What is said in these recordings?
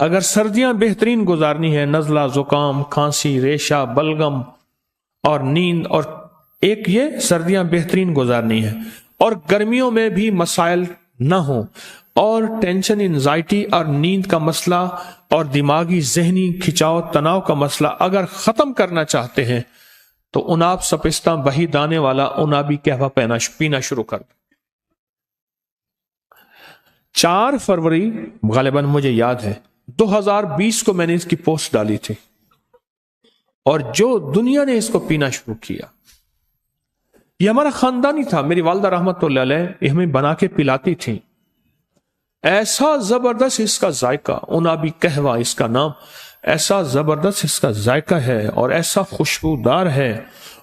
اگر سردیاں بہترین گزارنی ہے، نزلہ، زکام، کھانسی، ریشہ، بلغم اور نیند، اور ایک یہ سردیاں بہترین گزارنی ہے، اور گرمیوں میں بھی مسائل نہ ہوں، اور ٹینشن، انزائٹی اور نیند کا مسئلہ اور دماغی ذہنی کھچاؤ تناؤ کا مسئلہ اگر ختم کرنا چاہتے ہیں تو اناب سپستہ بہی دانے والا انابی قہوہ پینا شروع کر دیں۔ 4 فروری غالباً مجھے یاد ہے 2020 کو میں نے اس کی پوسٹ ڈالی تھی، اور جو دنیا نے اس کو پینا شروع کیا، یہ ہمارا خاندانی تھا، میری والدہ رحمت اللہ علیہ ہمیں بنا کے پلاتی تھیں، ایسا زبردست اس کا ذائقہ، انابی قہوہ اس کا نام، ایسا زبردست اس کا ذائقہ ہے اور ایسا خوشبودار ہے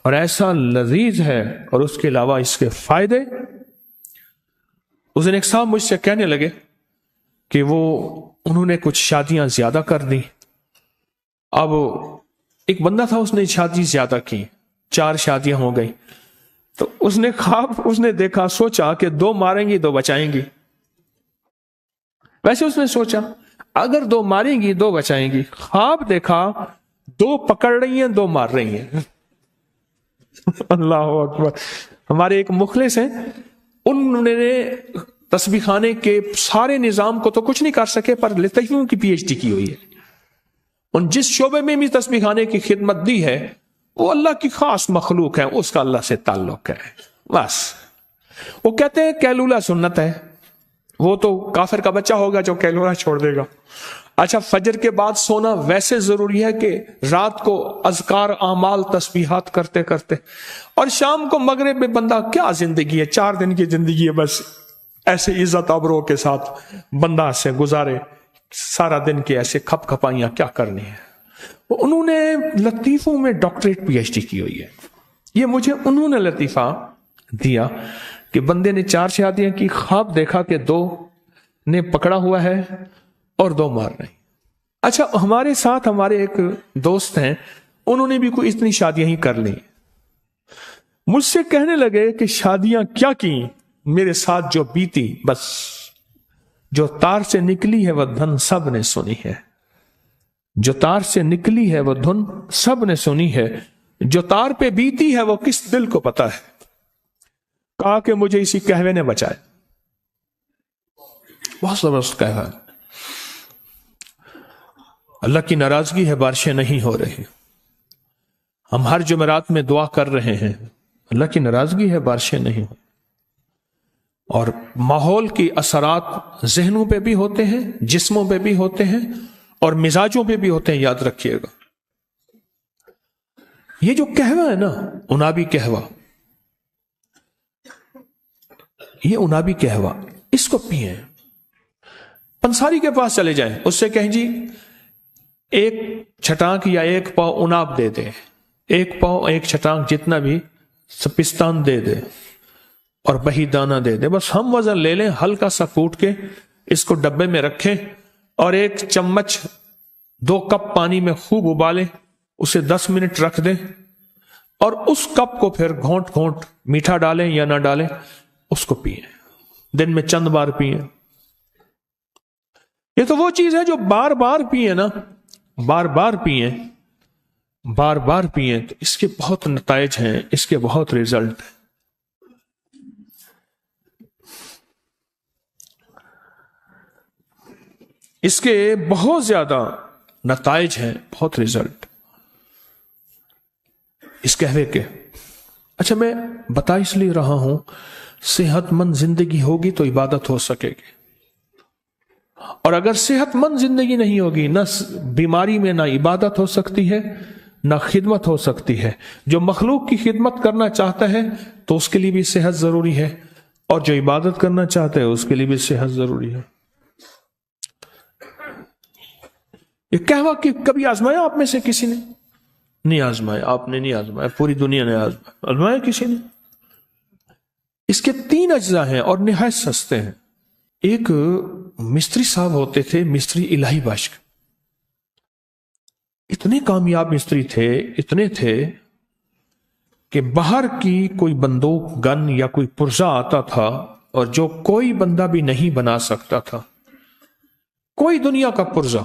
اور ایسا لذیذ ہے، اور اس کے علاوہ اس کے فائدے۔ اس دن ایک صاحب مجھ سے کہنے لگے کہ انہوں نے کچھ شادیاں زیادہ کر دی، اب ایک بندہ تھا اس نے شادی زیادہ کی، 4 شادیاں ہو گئی، تو اس نے دیکھا، سوچا کہ 2 ماریں گی 2 بچائیں گی، ویسے اس نے سوچا اگر 2 ماریں گی 2 بچائیں گی، خواب دیکھا 2 پکڑ رہی ہیں 2 مار رہی ہیں۔ اللہ اکبر۔ ہمارے ایک مخلص ہیں، انہوں نے تسبیح خانے کے سارے نظام کو تو کچھ نہیں کر سکے، پر لطیفوں کی پی ایچ ڈی کی ہوئی ہے، ان جس شعبے میں بھی تسبیح خانے کی خدمت دی ہے وہ اللہ کی خاص مخلوق ہے، اس کا اللہ سے تعلق ہے بس۔ وہ کہتے ہیں کیلولہ سنت ہے، وہ تو کافر کا بچہ ہوگا جو کیلولہ چھوڑ دے گا۔ اچھا، فجر کے بعد سونا ویسے ضروری ہے کہ رات کو اذکار، اعمال، تسبیحات کرتے کرتے، اور شام کو مغرب میں بندہ کیا زندگی ہے، 4 دن کی زندگی ہے، بس ایسے عزت آبرو کے ساتھ بندہ سے گزارے سارا دن کے ایسے کھپ کھپائیاں کیا کرنی ہے۔ انہوں نے لطیفوں میں ڈاکٹریٹ پی ایچ ڈی کی ہوئی ہے، یہ مجھے انہوں نے لطیفہ دیا کہ بندے نے 4 شادیاں کی، خواب دیکھا کہ 2 نے پکڑا ہوا ہے اور 2 مار رہے ہیں۔ اچھا، ہمارے ساتھ ہمارے ایک دوست ہیں، انہوں نے بھی کوئی اتنی شادیاں ہی کر لی، مجھ سے کہنے لگے کہ شادیاں کیا کی، میرے ساتھ جو بیتی، بس جو تار سے نکلی ہے وہ دھن سب نے سنی ہے، جو تار سے نکلی ہے وہ دھن سب نے سنی ہے، جو تار پہ بیتی ہے وہ کس دل کو پتا ہے۔ کہا کہ مجھے اسی قہوے نے بچائے، بہت زبردست قہوہ، اللہ کی ناراضگی ہے، بارشیں نہیں ہو رہی، ہم ہر جمعرات میں دعا کر رہے ہیں، اللہ کی ناراضگی ہے، بارشیں نہیں ہو، اور ماحول کی اثرات ذہنوں پہ بھی ہوتے ہیں، جسموں پہ بھی ہوتے ہیں، اور مزاجوں پہ بھی ہوتے ہیں، یاد رکھیے گا۔ یہ جو قہوہ ہے نا، انابی قہوہ، یہ انابی قہوہ، اس کو پیئیں، پنساری کے پاس چلے جائیں، اس سے کہیں جی 1 چھٹانک یا 1 پاؤ اناب دے دے، 1 پاؤ 1 چھٹانک جتنا بھی سپستان دے دے، اور بہی دانہ دے دے، بس ہم وزن لے لیں، ہلکا سا کوٹ کے اس کو ڈبے میں رکھیں، اور 1 چمچ 2 کپ پانی میں خوب ابالیں، اسے 10 منٹ رکھ دیں، اور اس کپ کو پھر گھونٹ گھونٹ میٹھا ڈالیں یا نہ ڈالیں، اس کو پئیں، دن میں چند بار پئیں۔ یہ تو وہ چیز ہے جو بار بار پئیں نا، بار بار پئیں، بار بار پئیں، تو اس کے بہت نتائج ہیں، اس کے بہت ریزلٹ ہیں۔ اس کے بہت زیادہ نتائج ہیں، بہت ریزلٹ اس قہوے کے۔ اچھا، میں بتا اس لیے رہا ہوں، صحت مند زندگی ہوگی تو عبادت ہو سکے گی، اور اگر صحت مند زندگی نہیں ہوگی، نہ بیماری میں نہ عبادت ہو سکتی ہے نہ خدمت ہو سکتی ہے۔ جو مخلوق کی خدمت کرنا چاہتا ہے تو اس کے لیے بھی صحت ضروری ہے، اور جو عبادت کرنا چاہتا ہے اس کے لیے بھی صحت ضروری ہے۔ یہ قہوہ کہ کبھی آزمایا آپ میں سے کسی نے؟ نہیں آزمایا، آپ نے نہیں آزمایا، پوری دنیا نے آزمایا کسی نے؟ اس کے 3 اجزاء ہیں اور نہایت سستے ہیں۔ ایک مستری صاحب ہوتے تھے، مستری الہی بخش، اتنے کامیاب مستری تھے، اتنے تھے کہ باہر کی کوئی بندوق، گن یا کوئی پرزہ آتا تھا اور جو کوئی بندہ بھی نہیں بنا سکتا تھا، کوئی دنیا کا پرزہ